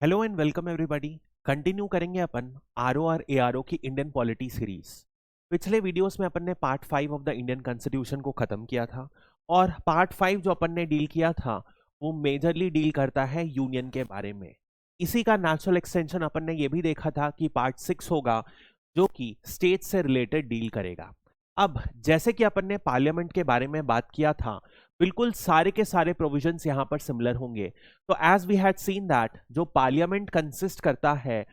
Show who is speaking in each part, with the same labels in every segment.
Speaker 1: Hello and welcome everybody. Continue करेंगे अपन RO और ARO की इंडियन पॉलिटी सीरीज। पिछले वीडियोस में अपन ने part 5 of the Indian constitution को खत्म किया था और पार्ट 5 जो अपन ने डील किया था वो मेजरली डील करता है यूनियन के बारे में। इसी का नेचुरल एक्सटेंशन अपन ने ये भी देखा था कि पार्ट 6 होगा जो कि स्टेट से रिलेटेड डील करेगा। अब जैसे कि अपन ने पार्लियामेंट के बारे में बात किया था, बिल्कुल सारे के सारे प्रोविजंस यहां पर सिमिलर होंगे। तो as we had seen that जो पार्लियामेंट कंसिस्ट करता है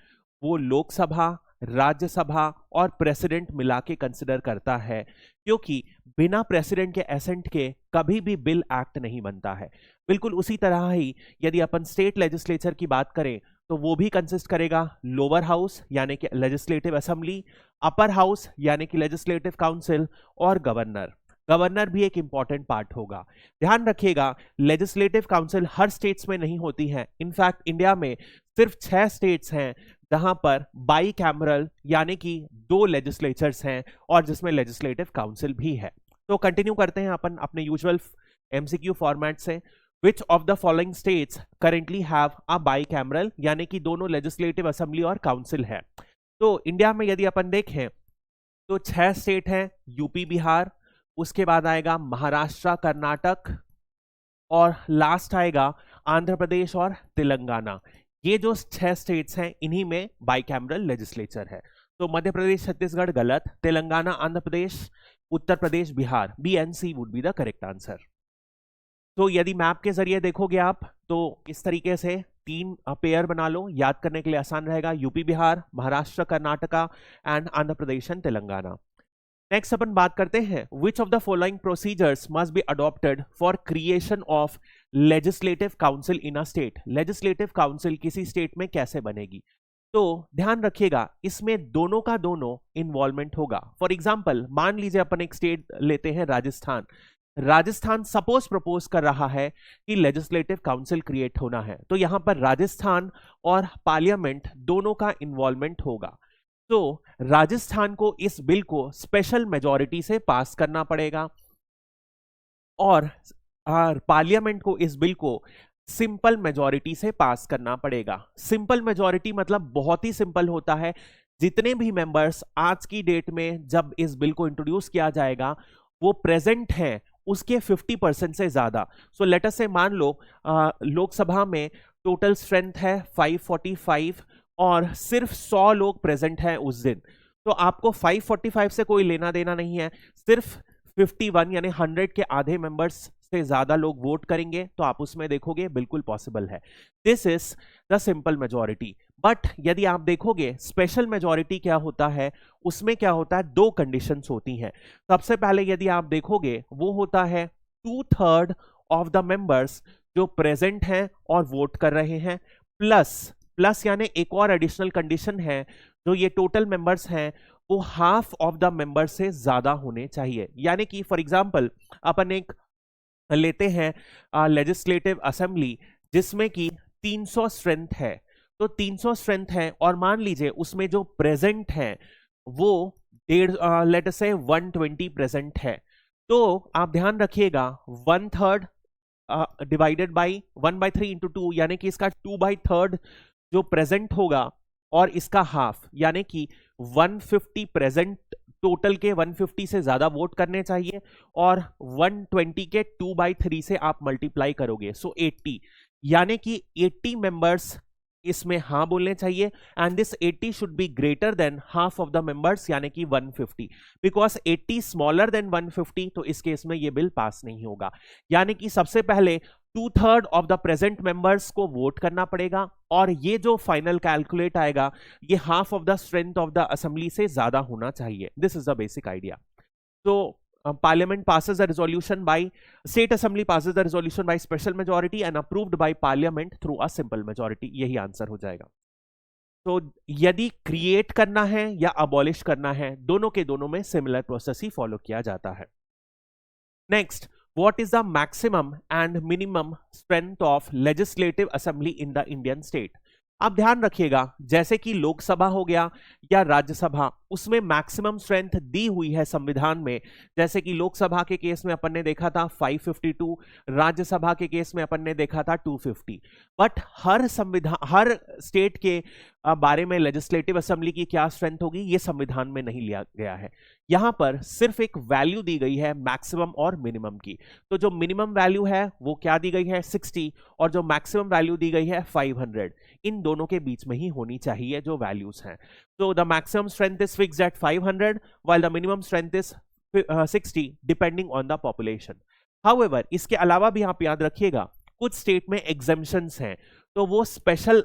Speaker 1: वो लोकसभा, राज्यसभा और प्रेसिडेंट मिला के कंसिडर करता है, क्योंकि बिना प्रेसिडेंट के एसेंट के कभी भी बिल एक्ट नहीं बनता है। बिल्कुल उसी तरह ही यदि अपन स्टेट लेजिस्लेचर की बात करें तो वो भी कंसिस्ट करेगा लोअर हाउस यानी कि लेजिस्लेटिव असेंबली, अपर हाउस यानी कि लेजिस्लेटिव काउंसिल और गवर्नर। गवर्नर भी एक इंपॉर्टेंट पार्ट होगा। ध्यान रखिएगा, लेजिस्लेटिव काउंसिल हर स्टेट्स में नहीं होती है। इनफैक्ट इंडिया में सिर्फ 6 स्टेट्स हैं जहां पर बाई कैमरल यानी कि 2 लेजिस्लेचर्स हैं और जिसमें लेजिस्लेटिव काउंसिल भी है। तो कंटिन्यू करते हैं अपन अपने यूजुअल एमसीक्यू फॉर्मेट से। विच of the following states currently have a by cameral यानी कि दोनों लेजिस्लेटिव असेंबली और काउंसिल है। तो इंडिया में यदि अपन देखें तो 6 स्टेट हैं, यूपी, बिहार, उसके बाद आएगा महाराष्ट्र, कर्नाटक और लास्ट आएगा आंध्र प्रदेश और तेलंगाना। ये जो 6 स्टेट्स हैं इन्हीं में बाइकैमरल लेजिस्लेचर है। तो मध्य प्रदेश, छत्तीसगढ़ गलत, Telangana, Andhra Pradesh, Uttar Pradesh, Bihar, B and C would be the correct answer. तो यदि मैप के जरिए देखोगे आप तो इस तरीके से 3 पेयर बना लो, याद करने के लिए आसान रहेगा। UP, Bihar, Maharashtra, Karnataka and Andhra Pradesh and Telangana. Next अपन बात करते हैं which of the following procedures must be adopted for creation of legislative council in a state. Legislative council किसी स्टेट में कैसे बनेगी? तो ध्यान रखिएगा, इसमें दोनों का दोनों इन्वॉल्वमेंट होगा। फॉर एग्जाम्पल मान लीजिए अपन एक स्टेट लेते हैं राजस्थान। राजस्थान सपोज प्रपोज कर रहा है कि लेजिस्लेटिव काउंसिल क्रिएट होना है, तो यहां पर राजस्थान और पार्लियामेंट दोनों का इन्वॉल्वमेंट होगा। तो राजस्थान को इस बिल को स्पेशल मेजॉरिटी से पास करना पड़ेगा और पार्लियामेंट को इस बिल को सिंपल मेजॉरिटी से पास करना पड़ेगा। सिंपल मेजॉरिटी मतलब बहुत ही सिंपल होता है, जितने भी मेंबर्स आज की डेट में जब इस बिल को इंट्रोड्यूस किया जाएगा वो प्रेजेंट हैं उसके 50% से ज्यादा। सो लेट अस से मान लो लोकसभा में टोटल स्ट्रेंथ है 545 और सिर्फ 100 लोग प्रेजेंट हैं उस दिन, तो आपको 545 से कोई लेना देना नहीं है। सिर्फ 51 यानी 100 के आधे मेंबर्स से ज्यादा लोग वोट करेंगे तो आप उसमें देखोगे बिल्कुल पॉसिबल है। This is the simple majority. But यदि आप देखोगे स्पेशल मेजॉरिटी क्या होता है, उसमें क्या होता है, 2 कंडीशंस होती हैं। सबसे पहले यदि आप देखोगे वो होता है 2/3 ऑफ द मेंबर्स जो प्रेजेंट हैं और वोट कर रहे हैं, प्लस यानी एक और एडिशनल कंडीशन है, जो ये टोटल मेंबर्स हैं वो हाफ ऑफ द मेंबर से ज्यादा होने चाहिए। यानी कि फॉर एग्जांपल अपन एक लेते हैं लेजिस्लेटिव असेंबली जिसमें कि 300 स्ट्रेंथ है, तो 300 स्ट्रेंथ है और मान लीजिए उसमें जो प्रेजेंट है वो लेट से 120 प्रेजेंट है। तो आप ध्यान रखिएगा 1/3 डिवाइडेड बाई 1/3 इंटू 2 यानी कि इसका 2/3 जो प्रेजेंट होगा और इसका हाफ यानी कि 150 प्रेजेंट, टोटल के 150 से ज्यादा वोट करने चाहिए और 120 के 2/3 से आप मल्टीप्लाई करोगे सो 80, यानी कि 80 मेंबर्स इसमें हाँ बोलने चाहिए and this 80 should be greater than half of the members यानी कि 150। बिकॉज 80 स्मॉलर देन 150 तो इस केस में ये बिल पास नहीं होगा। यानी कि सबसे पहले 2/3 ऑफ द प्रेजेंट मेंबर्स को वोट करना पड़ेगा और ये जो फाइनल कैलकुलेट आएगा ये half of the strength of the assembly से ज्यादा होना चाहिए। This is the basic idea. तो Parliament passes a resolution by State Assembly passes the resolution by special majority and approved by Parliament through a simple majority। यही answer हो जाएगा। तो यदि क्रिएट करना है या अबॉलिश करना है, दोनों के दोनों में सिमिलर प्रोसेस ही फॉलो किया जाता है। Next, what is the maximum and minimum strength of legislative assembly in the Indian state? अब ध्यान रखिएगा, जैसे कि लोकसभा हो गया या राज्यसभा, उसमें मैक्सिमम स्ट्रेंथ दी हुई है संविधान में। जैसे कि लोकसभा के केस में अपन ने देखा था 552, राज्यसभा के केस में अपन ने देखा था 250। बट हर स्टेट के बारे में लेजिस्लेटिव असेंबली की क्या स्ट्रेंथ होगी ये संविधान में नहीं लिया गया है। यहां पर सिर्फ एक वैल्यू दी गई है मैक्सिमम और मिनिमम की। तो जो मिनिमम वैल्यू है वो क्या दी गई है 60, और जो मैक्सिमम वैल्यू दी गई है 500। इन दोनों के बीच में ही होनी चाहिए जो वैल्यूज हैं। तो the maximum strength is fixed eight 500 while the minimum strength is 60 depending on the population. However इसके अलावा भी आप याद रखिएगा कुछ स्टेट में एग्जेम्पशंस हैं, तो वो स्पेशल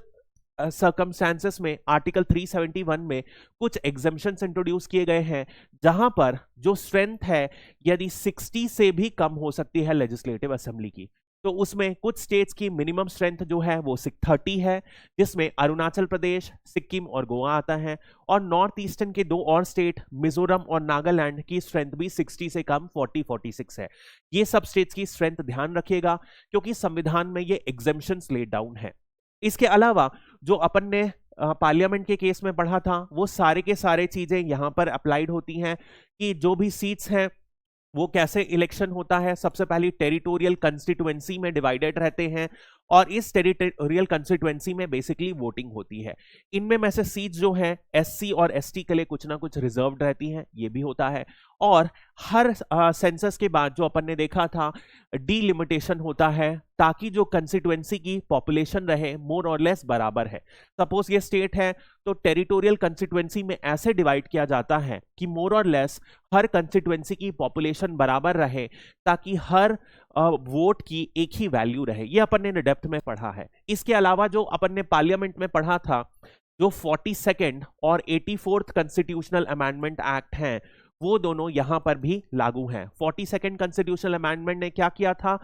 Speaker 1: सर्कमस्टेंसेस में आर्टिकल 371 में कुछ एग्जेम्पशंस इंट्रोड्यूस किए गए हैं, जहां पर जो स्ट्रेंथ है यदि 60 से भी कम हो सकती है लेजिस्लेटिव असेंबली की। तो उसमें कुछ स्टेट्स की मिनिमम स्ट्रेंथ जो है वो 30 है, जिसमें अरुणाचल प्रदेश, सिक्किम और गोवा आता है। और नॉर्थ ईस्टर्न के दो और स्टेट मिजोरम और नागालैंड की स्ट्रेंथ भी 60 से कम 46 है। ये सब स्टेट्स की स्ट्रेंथ ध्यान रखिएगा क्योंकि संविधान में ये एग्जेम्पशंस लेड डाउन है। इसके अलावा जो अपन ने पार्लियामेंट के केस में पढ़ा था वो सारे के सारे चीजें यहां पर अप्लाइड होती हैं कि जो भी सीट्स हैं वो कैसे इलेक्शन होता है। सबसे पहली टेरिटोरियल कंस्टिट्यूएंसी में डिवाइडेड रहते हैं और इस टेरिटोरियल कंस्टिट्यूएंसी में बेसिकली वोटिंग होती है। इनमें में से सीट्स जो है एससी और एसटी के लिए कुछ ना कुछ रिजर्व्ड रहती हैं, ये भी होता है। और हर सेंसस के बाद जो अपन ने देखा था डीलिमिटेशन होता है ताकि जो कंस्टिट्यूएंसी की पॉपुलेशन रहे मोर और लेस बराबर है। सपोज ये स्टेट है तो टेरिटोरियल कंस्टिट्यूएंसी में ऐसे डिवाइड किया जाता है कि मोर और लेस हर कंस्टिट्यूएंसी की पॉपुलेशन बराबर रहे ताकि हर वोट की एक ही वैल्यू रहे। ये अपन ने डेप्थ में पढ़ा है। इसके अलावा जो अपन ने पार्लियामेंट में पढ़ा था जो 42nd और 84th कॉन्स्टिट्यूशनल अमेंडमेंट एक्ट हैं वो दोनों यहां पर भी लागू हैं। 42nd कॉन्स्टिट्यूशनल अमेंडमेंट ने क्या किया था,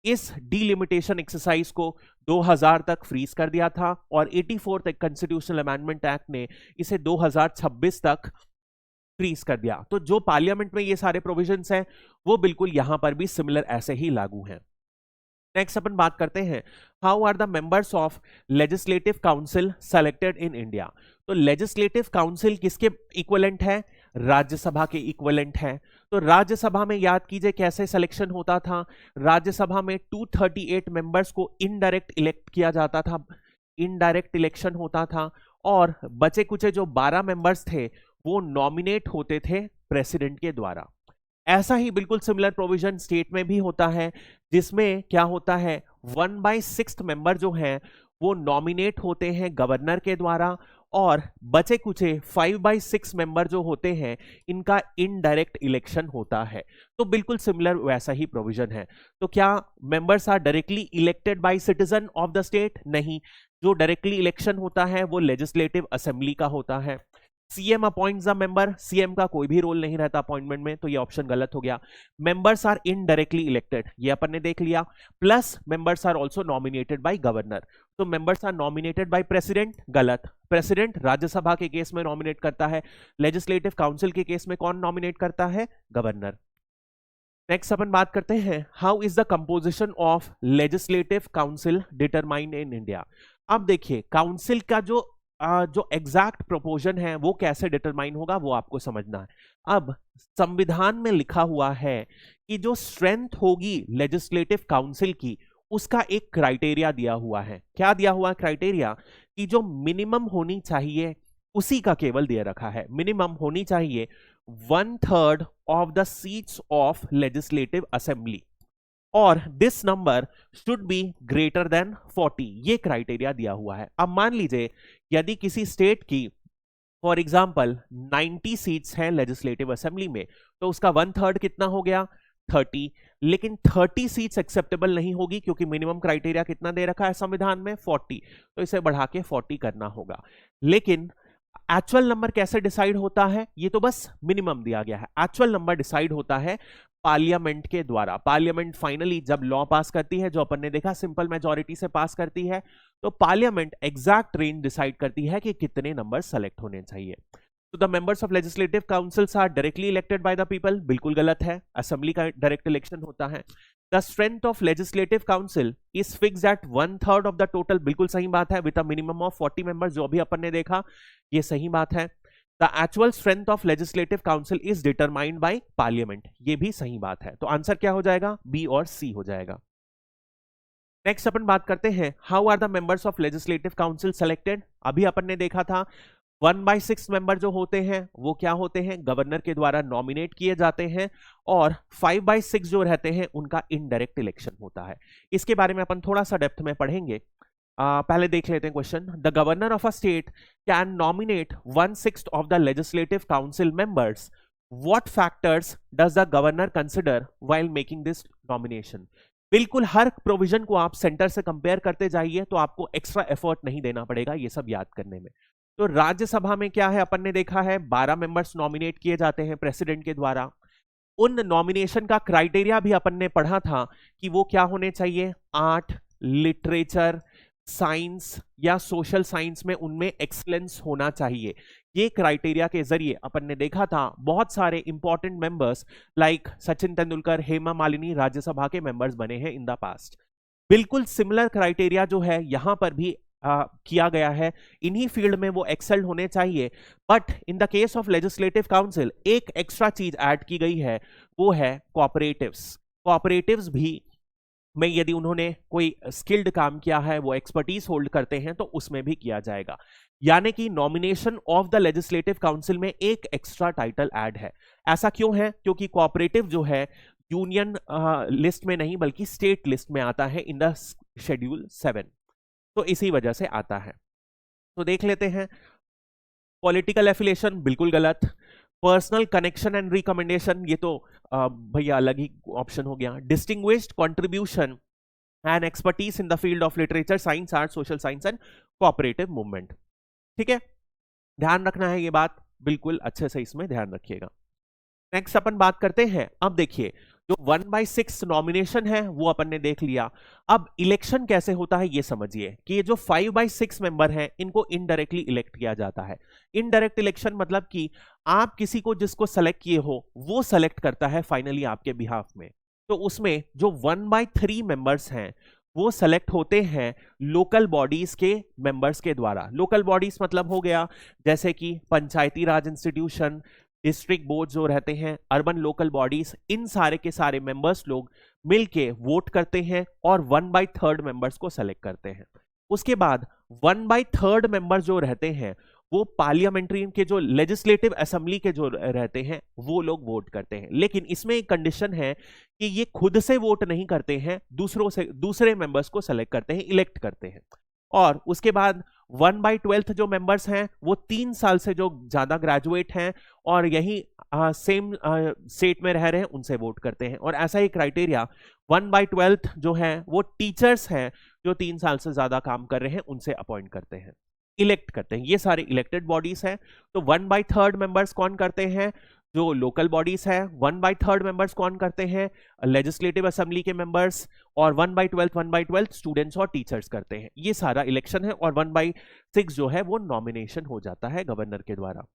Speaker 1: इस डीलिमिटेशन एक्सरसाइज को 2000 तक फ्रीज कर दिया था और 84th कॉन्स्टिट्यूशनल अमेंडमेंट एक्ट ने इसे 2026 तक फ्रीज कर दिया। तो जो पार्लियामेंट में ये सारे प्रोविजंस हैं वो बिल्कुल यहां पर भी सिमिलर ऐसे ही लागू हैं। नेक्स्ट अपन बात करते हैं how are the members of legislative council selected in India. तो लेजिस्लेटिव काउंसिल किसके इक्विवेलेंट है, राज्यसभा के इक्विवेलेंट है। तो राज्यसभा में याद कीजिए कैसे सिलेक्शन होता था। राज्यसभा में 238 मेंबर्स को इनडायरेक्ट इलेक्ट किया जाता था, इनडायरेक्ट इलेक्शन होता था। और बचे कुचे जो 12 मेंबर्स थे वो नॉमिनेट होते थे प्रेसिडेंट के द्वारा। ऐसा ही बिल्कुल सिमिलर प्रोविजन स्टेट में भी होता है जिसमें क्या होता है 1/6 मेंबर जो हैं वो नॉमिनेट होते हैं गवर्नर के द्वारा और बचे कुचे 5/6 मेंबर जो होते हैं इनका इनडायरेक्ट इलेक्शन होता है। तो बिल्कुल सिमिलर वैसा ही प्रोविजन है। तो क्या members are directly elected by citizen of the state? नहीं, जो डायरेक्टली इलेक्शन होता है वो लेजिस्लेटिव असेंबली का होता है। CM appoints the member, CM का कोई भी रोल नहीं रहता अपॉइंटमेंट में, तो ये ऑप्शन गलत हो गया। मेंबर्स आर इनडायरेक्टली इलेक्टेड, ये अपन ने देख लिया। Plus members are also nominated by governor. तो members are nominated by president, गलत। प्रेसिडेंट राज्यसभा के केस में नॉमिनेट करता है, लेजिस्लेटिव काउंसिल के केस में कौन नॉमिनेट करता है, गवर्नर। नेक्स्ट अपन बात करते हैं how is the composition of legislative council determined in India. अब देखिए काउंसिल का जो एग्जैक्ट प्रोपोर्शन है वो कैसे डिटरमाइन होगा वो आपको समझना है। अब संविधान में लिखा हुआ है कि जो स्ट्रेंथ होगी लेजिस्लेटिव काउंसिल की उसका एक क्राइटेरिया दिया हुआ है। क्या दिया हुआ है क्राइटेरिया? कि जो मिनिमम होनी चाहिए उसी का केवल दे रखा है। मिनिमम होनी चाहिए 1/3 of the seats of legislative assembly और this number should be greater than 40, ये क्राइटेरिया दिया हुआ है। अब मान लीजिए यदि किसी स्टेट की फॉर एग्जांपल 90 सीट्स हैं लेजिस्लेटिव असेंबली में तो उसका 1/3 कितना हो गया, 30। लेकिन 30 सीट्स एक्सेप्टेबल नहीं होगी क्योंकि मिनिमम क्राइटेरिया कितना दे रखा है संविधान में, 40। तो इसे बढ़ा के 40 करना होगा। लेकिन एक्चुअल नंबर कैसे डिसाइड होता है, ये तो बस मिनिमम दिया गया है। एक्चुअल नंबर डिसाइड होता है पार्लियामेंट के द्वारा। पार्लियामेंट फाइनली जब लॉ पास करती है, जो अपन ने देखा सिंपल मेजॉरिटी से पास करती है, तो पार्लियामेंट एग्जैक्ट रेंज डिसाइड करती है कि कितने नंबर सेलेक्ट होने चाहिए। तो the members of legislative councils are directly elected by the people, बिल्कुल गलत है। असेंबली का डायरेक्ट इलेक्शन होता है। The strength of legislative council is fixed at 1/3 of the total, बिल्कुल सही बात है, with a minimum of 40 members, जो भी अपन ने देखा ये सही बात है। The actual strength of legislative council is determined by parliament, ये भी सही बात है, तो आंसर क्या हो जाएगा, बी और सी हो जाएगा। नेक्स्ट अपन बात करते हैं, how are the members of legislative council selected. अभी अपन ने देखा था 1/6 मेंबर जो होते हैं वो क्या होते हैं, गवर्नर के द्वारा नॉमिनेट किए जाते हैं, और 5/6 जो रहते हैं उनका इनडायरेक्ट इलेक्शन होता है। इसके बारे में अपन थोड़ा सा डेप्थ में पढ़ेंगे। पहले देख लेते हैं question. The governor of a state can nominate 1/6 of the legislative council members. What factors does the governor consider while making this nomination. बिल्कुल हर प्रोविजन को आप सेंटर से कंपेयर करते जाइए तो आपको एक्स्ट्रा एफर्ट नहीं देना पड़ेगा ये सब याद करने में। तो राज्यसभा में क्या है, अपन ने देखा है 12 मेंबर्स नॉमिनेट किए जाते हैं प्रेसिडेंट के द्वारा। उन नॉमिनेशन का क्राइटेरिया भी अपन ने पढ़ा था कि वो क्या होने चाहिए, आर्ट, लिटरेचर, साइंस या सोशल साइंस में उनमें एक्सीलेंस होना चाहिए। ये क्राइटेरिया के जरिए अपन ने देखा था बहुत सारे important members like Sachin Tendulkar, Hema Malini Rajya Sabha के मेंबर्स बने हैं इन द पास्ट। बिल्कुल सिमिलर क्राइटेरिया जो है यहां पर भी किया गया है, इन्हीं फील्ड में वो एक्सेल होने चाहिए। But in the case of legislative council एक एक्स्ट्रा चीज ऐड की गई है, वो है कोऑपरेटिव्स। कोऑपरेटिव्स भी में यदि उन्होंने कोई स्किल्ड काम किया है, वो एक्सपर्टीज होल्ड करते हैं, तो उसमें भी किया जाएगा। यानी कि nomination of the legislative council में एक एक्स्ट्रा टाइटल ऐड है। ऐसा क्यों है, क्योंकि कोऑपरेटिव जो है यूनियन लिस्ट में नहीं बल्कि स्टेट लिस्ट में आता है इन द शेड्यूल 7, तो इसी वजह से आता है। तो देख लेते हैं, पॉलिटिकल एफिलिएशन बिल्कुल गलत। पर्सनल कनेक्शन एंड रिकमेंडेशन, ये तो भैया अलग ही ऑप्शन हो गया। Distinguished contribution and expertise in the field of literature, science, art, social science and cooperative movement. ठीक है, ध्यान रखना है ये बात, बिल्कुल अच्छे से इसमें ध्यान रखिएगा। नेक्स्ट अपन बात करते हैं, अब देखिए जो 1/6 नॉमिनेशन है वो अपन ने देख लिया। अब इलेक्शन कैसे होता है ये समझिए कि ये जो 5/6 मेंबर हैं इनको इनडायरेक्टली इलेक्ट किया जाता है। इनडायरेक्ट इलेक्शन मतलब कि आप किसी को जिसको सेलेक्ट किए हो वो सेलेक्ट करता है फाइनली आपके बिहाफ में। तो उसमें जो 1/3 मेंबर्स हैं वो सेलेक्ट होते हैं लोकल बॉडीज के मेंबर्स के द्वारा। लोकल बॉडीज मतलब हो गया जैसे कि पंचायती राज इंस्टीट्यूशन, डिस्ट्रिक्ट बोर्ड जो रहते हैं, अर्बन लोकल बॉडीज, इन सारे के सारे मेंबर्स लोग मिलके वोट करते हैं और 1/3 मेंबर्स को सेलेक्ट करते हैं। उसके बाद 1/3 मेंबर जो रहते हैं वो पार्लियामेंट्री के जो लेजिस्लेटिव असेंबली के जो रहते हैं वो लोग वोट करते हैं। लेकिन इसमें एक कंडीशन है कि ये खुद से वोट नहीं करते हैं, दूसरे मेंबर्स को सेलेक्ट करते हैं, इलेक्ट करते हैं। और उसके बाद 1/12 जो मेंबर्स हैं वो 3 साल से जो ज्यादा ग्रेजुएट हैं और यही सेम स्टेट में रह रहे हैं उनसे वोट करते हैं। और ऐसा ही क्राइटेरिया 1/12 जो है वो टीचर्स हैं जो 3 साल से ज्यादा काम कर रहे हैं उनसे अपॉइंट करते हैं, इलेक्ट करते हैं। ये सारे इलेक्टेड बॉडीज हैं। तो 1/3 मेंबर्स कौन करते हैं, जो लोकल बॉडीज है। 1/3 मेंबर्स कौन करते हैं, लेजिस्लेटिव असेंबली के मेंबर्स। और 1/12 स्टूडेंट्स और टीचर्स करते हैं। ये सारा इलेक्शन है। और 1/6 जो है वो नॉमिनेशन हो जाता है गवर्नर के द्वारा।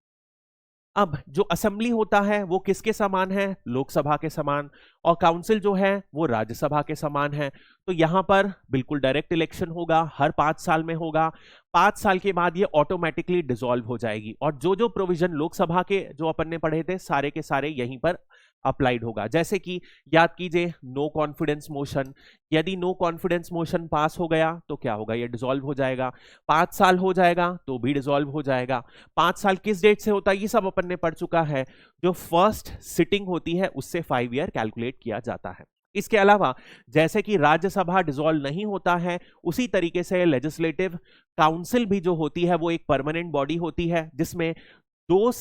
Speaker 1: अब जो असेंबली होता है वो किसके समान है, लोकसभा के समान। और काउंसिल जो है वो राज्यसभा के समान है। तो यहां पर बिल्कुल डायरेक्ट इलेक्शन होगा, हर 5 साल में होगा। 5 साल के बाद ये ऑटोमेटिकली डिसॉल्व हो जाएगी। और जो जो प्रोविजन लोकसभा के जो अपन ने पढ़े थे सारे के सारे यहीं पर अप्लाइड होगा। जैसे कि याद कीजिए नो कॉन्फिडेंस मोशन, यदि नो कॉन्फिडेंस मोशन पास हो गया तो क्या होगा, ये डिसॉल्व हो जाएगा। 5 साल हो जाएगा तो भी डिसॉल्व हो जाएगा। 5 साल किस डेट से होता है ये सब अपन ने पढ़ चुका है। जो फर्स्ट सिटिंग होती है उससे 5 ईयर कैलकुलेट किया जाता है। इसके अलावा जैसे कि राज्यसभा डिसॉल्व नहीं होता है उसी तरीके से लेजिस्लेटिव काउंसिल भी जो होती है वो एक परमानेंट बॉडी होती है जिसमें 2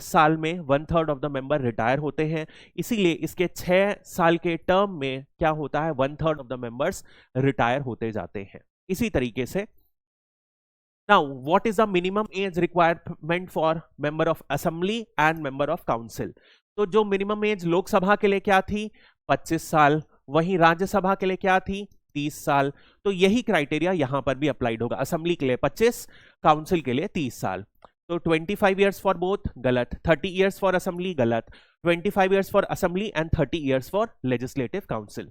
Speaker 1: साल में 1/3 ऑफ द मेंबर रिटायर होते हैं। इसीलिए इसके 6 साल के टर्म में क्या होता है, 1/3 ऑफ द मेंबर्स रिटायर होते जाते हैं। इसी तरीके से now what is the minimum age requirement for member of assembly and member of council. तो जो मिनिमम एज लोकसभा के लिए क्या थी, 25 साल। वहीं राज्यसभा के लिए क्या थी, 30 साल। तो यही क्राइटेरिया यहां पर भी अप्लाइड होगा। असेंबली के लिए 25, काउंसिल के लिए 30 साल। तो 25 ईयर्स फॉर बोथ गलत, 30 ईयर्स फॉर असेंबली गलत, 25 years for assembly and 30 years for legislative council.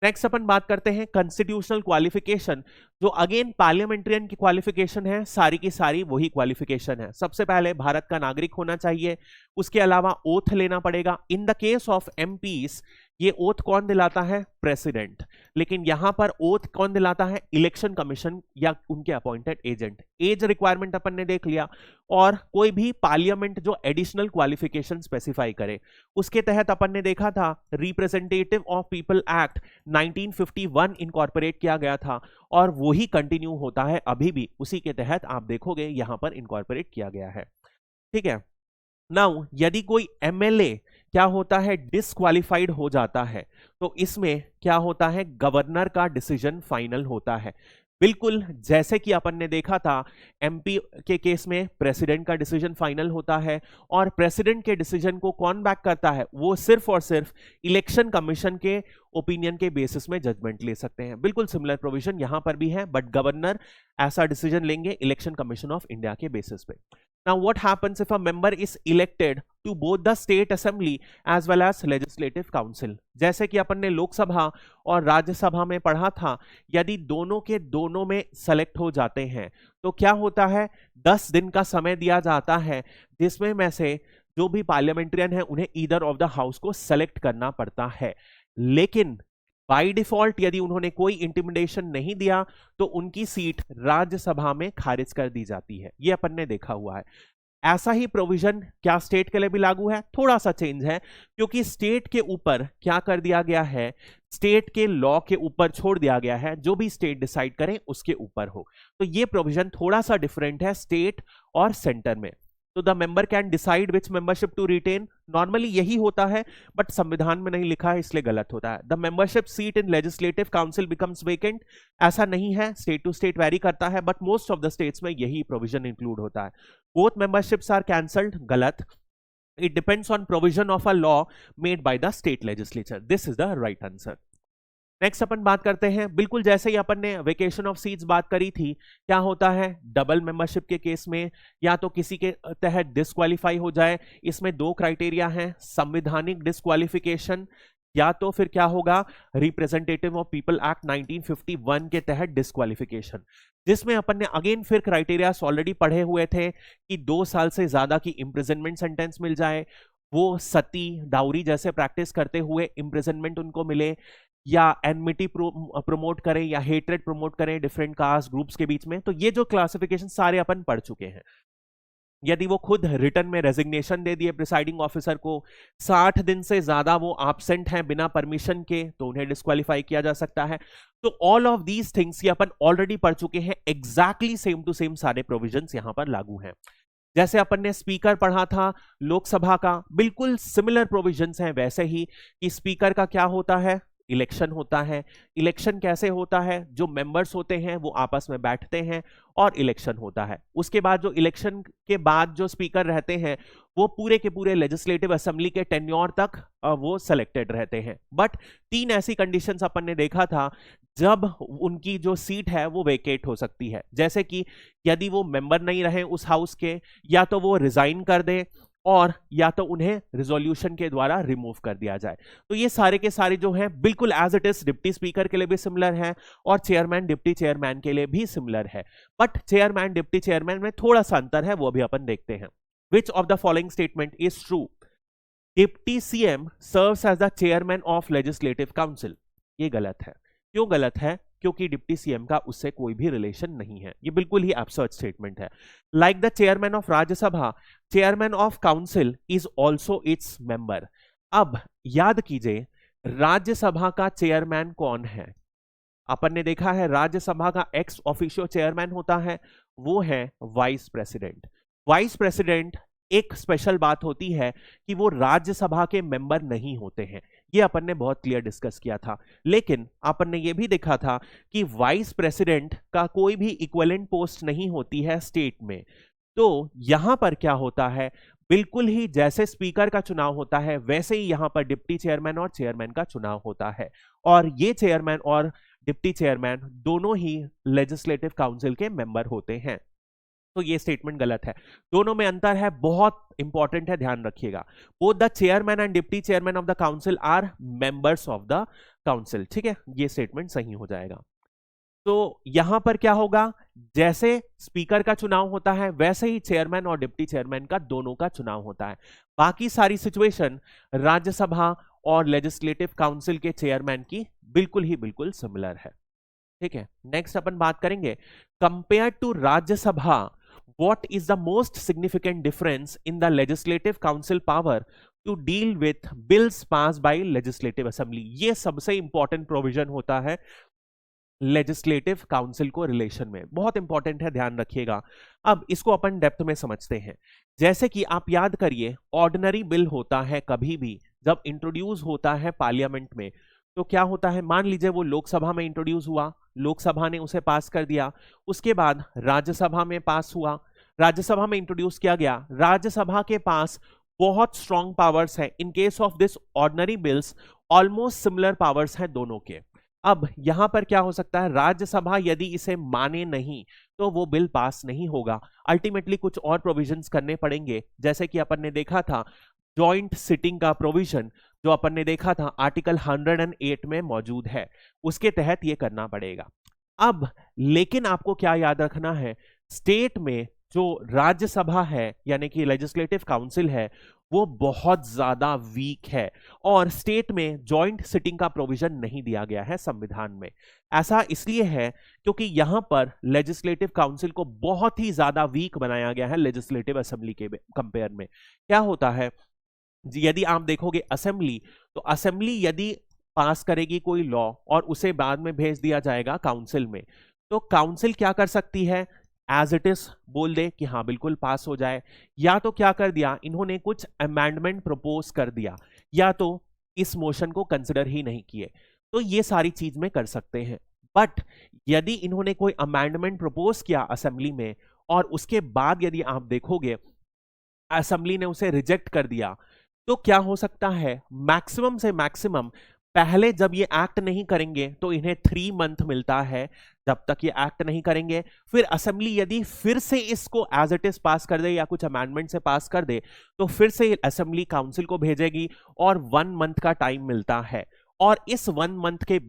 Speaker 1: Next अपन बात करते हैं कॉन्स्टिट्यूशनल क्वालिफिकेशन, जो अगेन पार्लियामेंट्रियन की क्वालिफिकेशन है, सारी की सारी वही क्वालिफिकेशन है। सबसे पहले भारत का नागरिक होना चाहिए, उसके अलावा ओथ लेना पड़ेगा। In the case of MPs ये ओथ कौन दिलाता है? प्रेसिडेंट। लेकिन यहां पर ओथ कौन दिलाता है? इलेक्शन कमीशन या उनके अपॉइंटेड एजेंट। एज रिक्वायरमेंट अपन ने देख लिया, और कोई भी पार्लियामेंट जो एडिशनल क्वालिफिकेशन स्पेसिफाई करे, उसके तहत अपन ने देखा था representative of people act 1951 incorporate किया गया था, और वही कंटिन्यू होता है अभी भी। उसी के तहत आप देखोगे यहां पर इनकॉर्पोरेट किया गया है। ठीक है। नाउ यदि कोई एमएलए क्या होता है, डिस्क्वालिफाइड हो जाता है, तो इसमें क्या होता है, गवर्नर का डिसीजन फाइनल होता है। बिल्कुल जैसे कि अपन ने देखा था एमपी के केस में प्रेसिडेंट का डिसीजन फाइनल होता है, और प्रेसिडेंट के डिसीजन को कौन बैक करता है? वो सिर्फ और सिर्फ इलेक्शन कमीशन के ओपिनियन के बेसिस में जजमेंट ले सकते हैं। बिल्कुल सिमिलर प्रोविजन यहां पर भी है, बट गवर्नर ऐसा डिसीजन लेंगे इलेक्शन कमीशन ऑफ इंडिया के बेसिस पे। Now what happens if a member is elected to both the state assembly as well as legislative council? जैसे कि अपन ने लोकसभा और राज्यसभा में पढ़ा था, यदि दोनों के दोनों में सेलेक्ट हो जाते हैं तो क्या होता है, 10 दिन का समय दिया जाता है, जिसमें में से जो भी पार्लियामेंट्रियन है उन्हें ईदर ऑफ द हाउस को सेलेक्ट करना पड़ता है। लेकिन बाय डिफॉल्ट यदि उन्होंने कोई इंटिमिडेशन नहीं दिया तो उनकी सीट राज्यसभा में खारिज कर दी जाती है। यह अपन ने देखा हुआ है। ऐसा ही प्रोविजन क्या स्टेट के लिए भी लागू है? थोड़ा सा चेंज है, क्योंकि स्टेट के ऊपर क्या कर दिया गया है, स्टेट के लॉ के ऊपर छोड़ दिया गया है, जो भी स्टेट डिसाइड करें उसके ऊपर हो। तो यह प्रोविजन थोड़ा सा डिफरेंट है स्टेट और सेंटर में। तो the member can decide which membership to retain, normally यही होता है, बट संविधान में नहीं लिखा है इसलिए गलत होता है। The membership seat in legislative council becomes vacant, ऐसा नहीं है, स्टेट टू स्टेट वेरी करता है, but most of the states में यही प्रोविजन इंक्लूड होता है। बोथ मेंबरशिप्स आर कैंसल्ड, गलत। It depends on provision of a law made by the state legislature, this is the right answer. Next अपन बात करते हैं, बिल्कुल जैसे ही अपन ने वेकेशन ऑफ सीट्स बात करी थी, क्या होता है डबल मेंबरशिप के केस में, या तो किसी के तहत डिस्क्वालीफाई हो जाए, इसमें दो क्राइटेरिया हैं, संवैधानिक डिस्क्वालिफिकेशन या तो फिर क्या होगा रिप्रेजेंटेटिव ऑफ पीपल एक्ट 1951 के तहत डिस्क्वालिफिकेशन, जिसमें अपन ने अगेन फिर क्राइटेरिया ऑलरेडी पढ़े हुए थे कि 2 साल से ज्यादा की इम्प्रिजनमेंट सेंटेंस मिल जाए, वो सती डाउरी जैसे प्रैक्टिस करते हुए इम्प्रिजनमेंट उनको मिले, या एनमिटी प्रमोट करें या हेट्रेड प्रमोट करें डिफरेंट कास्ट ग्रुप्स के बीच में। तो ये जो क्लासिफिकेशन सारे अपन पढ़ चुके हैं। यदि वो खुद रिटर्न में रेजिग्नेशन दे दिए प्रिसाइडिंग ऑफिसर को, 60 दिन से ज्यादा वो एब्सेंट हैं बिना परमिशन के, तो उन्हें डिस्क्वालीफाई किया जा सकता है। तो ऑल ऑफ दीज थिंग्स ये अपन ऑलरेडी पढ़ चुके हैं, एग्जैक्टली सेम टू सेम सारे प्रोविजंस यहां पर लागू हैं। जैसे अपन ने स्पीकर पढ़ा था लोकसभा का, बिल्कुल सिमिलर प्रोविजंस हैं वैसे ही, कि स्पीकर का क्या होता है, इलेक्शन होता है। इलेक्शन कैसे होता है, जो मेंबर्स होते हैं वो आपस में बैठते हैं और इलेक्शन होता है। उसके बाद जो इलेक्शन के बाद जो स्पीकर रहते हैं वो पूरे के पूरे लेजिस्लेटिव असेंबली के टेन्योर तक वो सिलेक्टेड रहते हैं। बट 3 ऐसी कंडीशंस अपन ने देखा था जब उनकी जो सीट है वो वेकेट हो सकती है, जैसे कि यदि वो मेंबर नहीं रहे उस हाउस के, या तो वो रिजाइन कर दे, और या तो उन्हें रिजोल्यूशन के द्वारा रिमूव कर दिया जाए। तो ये सारे के सारे जो हैं बिल्कुल as it is deputy speaker के लिए भी सिमिलर है और चेयरमैन डिप्टी चेयरमैन के लिए भी सिमिलर है। बट चेयरमैन डिप्टी चेयरमैन में थोड़ा सा अंतर है, वो भी अपन देखते हैं। Which of the following statement is true? Deputy CM serves as the chairman of legislative council. ये गलत है। क्यों गलत है? क्योंकि डिप्टी सीएम का उससे कोई भी रिलेशन नहीं है। ये बिल्कुल ही एब्सर्ड स्टेटमेंट है। Like the chairman of Rajya Sabha, chairman of council is also its member. अब याद कीजिए राज्यसभा का चेयरमैन कौन है? अपन ने देखा है राज्यसभा का एक्स ऑफिशियो चेयरमैन होता है, वो है वाइस प्रेसिडेंट। वाइस प्रेसिडेंट एक स्पेशल बात होती है कि वो राज्यसभा के मेंबर नहीं होते हैं, ये अपन ने बहुत क्लियर डिस्कस किया था। लेकिन अपन ने ये भी देखा था कि वाइस प्रेसिडेंट का कोई भी इक्विवेलेंट पोस्ट नहीं होती है स्टेट में। तो यहां पर क्या होता है, बिल्कुल ही जैसे स्पीकर का चुनाव होता है वैसे ही यहां पर डिप्टी चेयरमैन और चेयरमैन का चुनाव होता है, और ये चेयरमैन और डिप्टी चेयरमैन दोनों ही लेजिस्लेटिव काउंसिल के मेंबर होते हैं। तो ये स्टेटमेंट गलत है। दोनों में अंतर है, बहुत इंपॉर्टेंट है, ध्यान रखिएगा। Both the chairman and deputy chairman of the council are members of the council. ठीक है, ये स्टेटमेंट सही हो जाएगा। तो यहां पर क्या होगा, जैसे स्पीकर का चुनाव होता है वैसे ही चेयरमैन और डिप्टी चेयरमैन का दोनों का चुनाव होता है। बाकी सारी सिचुएशन राज्यसभा और लेजिस्लेटिव काउंसिल के चेयरमैन की बिल्कुल सिमिलर है। ठीक है, नेक्स्ट अपन बात करेंगे compare to Rajya Sabha what is the most significant difference in the legislative council power to deal with bills pass by legislative assembly. ये सबसे इंपॉर्टेंट प्रोविजन होता है लेजिस्लेटिव काउंसिल को रिलेशन में, बहुत इंपॉर्टेंट है, ध्यान रखिएगा। अब इसको अपन डेप्थ में समझते हैं। जैसे कि आप याद करिए, ऑर्डिनरी बिल होता है कभी भी जब इंट्रोड्यूस होता है पार्लियामेंट में, तो क्या होता है, मान लीजिए वो लोकसभा में इंट्रोड्यूस हुआ, लोकसभा ने उसे पास कर दिया, उसके बाद राज्यसभा में पास हुआ, राज्यसभा में इंट्रोड्यूस किया गया, राज्यसभा के पास बहुत स्ट्रॉन्ग पावर्स है। In case of this ordinary bills almost similar powers हैं दोनों के। अब यहां पर क्या हो सकता है, राज्यसभा यदि इसे माने नहीं तो वो बिल पास नहीं होगा। अल्टीमेटली कुछ और प्रोविजंस करने पड़ेंगे, जैसे कि अपन ने देखा था जॉइंट सिटिंग का प्रोविजन, जो अपन ने देखा था आर्टिकल 108 में मौजूद है, उसके तहत ये करना पड़ेगा। अब लेकिन आपको क्या याद रखना है, स्टेट में जो राज्यसभा है यानी कि लेजिस्लेटिव काउंसिल है वो बहुत ज्यादा वीक है, और स्टेट में जॉइंट सिटिंग का प्रोविजन नहीं दिया गया है संविधान में। ऐसा इसलिए है क्योंकि यहां पर लेजिस्लेटिव काउंसिल को बहुत ही ज्यादा वीक बनाया गया है लेजिस्लेटिव असेंबली के कंपेयर में। क्या होता है, यदि आप देखोगे असेंबली, तो असेंबली यदि पास करेगी कोई लॉ और उसे बाद में भेज दिया जाएगा काउंसिल में, तो काउंसिल क्या कर सकती है, एज इट इज बोल दे कि हाँ बिल्कुल पास हो जाए, या तो क्या कर दिया इन्होंने कुछ अमेंडमेंट प्रपोज कर दिया, या तो इस मोशन को कंसिडर ही नहीं किए। तो ये सारी चीज में कर सकते हैं। बट यदि इन्होंने कोई अमेंडमेंट प्रपोज किया असेंबली में और उसके बाद यदि आप देखोगे असेंबली ने उसे रिजेक्ट कर दिया, तो क्या हो सकता है, मैक्सिमम से मैक्सिमम पहले जब ये एक्ट नहीं करेंगे तो इन्हें 3 मंथ मिलता है, जब तक ये एक्ट नहीं करेंगे। फिर असेंबली यदि फिर से इसको एज इट इज पास कर दे या कुछ अमेंडमेंट से पास कर दे, तो फिर से असेंबली काउंसिल को भेजेगी और 1 मंथ का टाइम मिलता है। और इस 1 मंथ के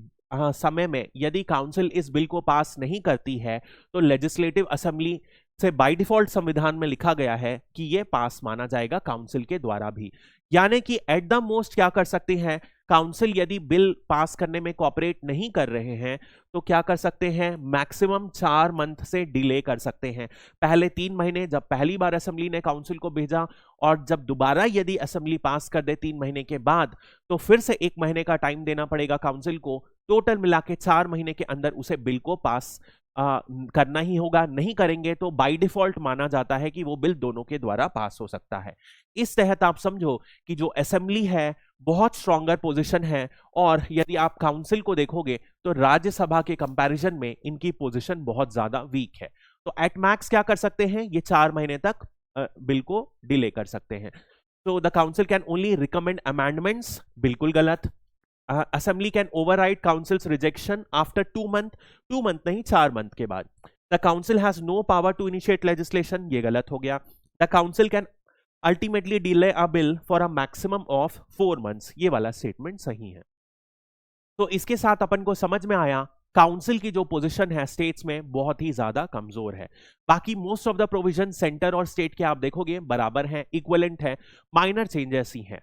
Speaker 1: समय में यदि काउंसिल इस बिल को पास नहीं करती है तो लेजिस्लेटिव असेंबली से बाय डिफॉल्ट संविधान में लिखा गया है कि यह पास माना जाएगा काउंसिल के द्वारा भी। यानी कि एट द मोस्ट क्या कर सकते हैं, काउंसिल यदि बिल पास करने में कोऑपरेट नहीं कर रहे हैं तो क्या कर सकते हैं, मैक्सिमम 4 मंथ से डिले कर सकते हैं। पहले 3 महीने जब पहली बार असेंबली ने काउंसिल को भेजा, और जब दोबारा यदि असेंबली पास कर दे 3 महीने के बाद, तो फिर से 1 महीने का टाइम देना पड़ेगा काउंसिल को। टोटल मिला के 4 महीने के अंदर उसे बिल को पास करना ही होगा। नहीं करेंगे तो बाय डिफॉल्ट माना जाता है कि वो बिल दोनों के द्वारा पास हो सकता है। इस तहत आप समझो कि जो असेंबली है बहुत स्ट्रॉन्गर पोजीशन है, और यदि आप काउंसिल को देखोगे तो राज्यसभा के कंपैरिजन में इनकी पोजीशन बहुत ज्यादा वीक है। तो एट मैक्स क्या कर सकते हैं, ये 4 महीने तक बिल को डिले कर सकते हैं। तो the council can only recommend amendments, बिल्कुल गलत। Assembly can override council's rejection after 2 month, 2 month नहीं 4 मंथ के बाद। The council has no power to initiate legislation, ये गलत हो गया। The council can ultimately delay a bill for a maximum of 4 months, ये वाला स्टेटमेंट सही है। तो इसके साथ अपन को समझ में आया काउंसिल की जो पोजीशन है स्टेट्स में बहुत ही ज्यादा कमजोर है। बाकी most of the provision centre और स्टेट के आप देखोगे बराबर हैं, इक्विवेलेंट है, माइनर चेंजेस ही हैं।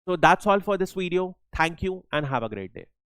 Speaker 1: So that's all for this video. Thank you and have a great day.